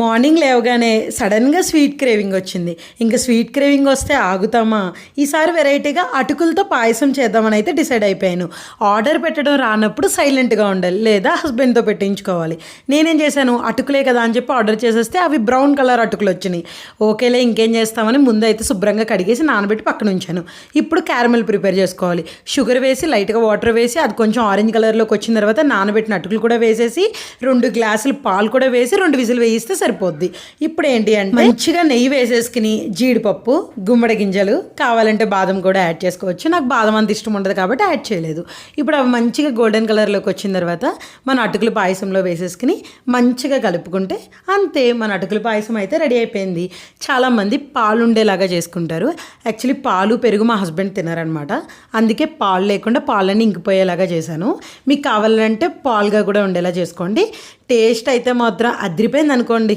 Morning లేవగానే సడన్గా sweet craving వచ్చింది. ఇంకా స్వీట్ క్రేవింగ్ వస్తే ఆగుతామా? ఈసారి వెరైటీగా అటుకులతో పాయసం చేద్దామని అయితే డిసైడ్ అయిపోయాను. ఆర్డర్ పెట్టడం రానప్పుడు సైలెంట్గా ఉండాలి, లేదా హస్బెండ్తో పెట్టించుకోవాలి. నేనేం చేశాను, అటుకులే కదా అని చెప్పి ఆర్డర్ చేసేస్తే అవి బ్రౌన్ కలర్ అటుకులు వచ్చినాయి. ఓకేలే ఇంకేం చేస్తామని ముందు అయితే శుభ్రంగా కడిగేసి నానబెట్టి పక్కన ఉంచాను. ఇప్పుడు క్యారమెల్ ప్రిపేర్ చేసుకోవాలి. షుగర్ వేసి లైట్గా వాటర్ వేసి అది కొంచెం ఆరెంజ్ కలర్లోకి వచ్చిన తర్వాత నానబెట్టిన అటుకులు కూడా వేసేసి 2 గ్లాసులు పాలు కూడా వేసి 2 విజిల్ వేయిస్తే సరిపోద్ది. ఇప్పుడు ఏంటి అంటే మంచిగా నెయ్యి వేసేసుకుని జీడిపప్పు, గుమ్మడి గింజలు, కావాలంటే బాదం కూడా యాడ్ చేసుకోవచ్చు. నాకు బాదం అంత ఇష్టం ఉండదు కాబట్టి యాడ్ చేయలేదు. ఇప్పుడు అవి మంచిగా గోల్డెన్ కలర్లోకి వచ్చిన తర్వాత మన అటుకుల పాయసంలో వేసేసుకుని మంచిగా కలుపుకుంటే అంతే, మన అటుకుల పాయసం అయితే రెడీ అయిపోయింది. చాలామంది పాలు ఉండేలాగా చేసుకుంటారు. యాక్చువల్లీ పాలు పెరుగు మా హస్బెండ్ తినారనమాట, అందుకే పాలు లేకుండా పాలన్నీ ఇంకిపోయేలాగా చేశాను. మీకు కావాలంటే పాలుగా కూడా ఉండేలా చేసుకోండి. టేస్ట్ అయితే మాత్రం అదిరిపోయింది అనుకోండి.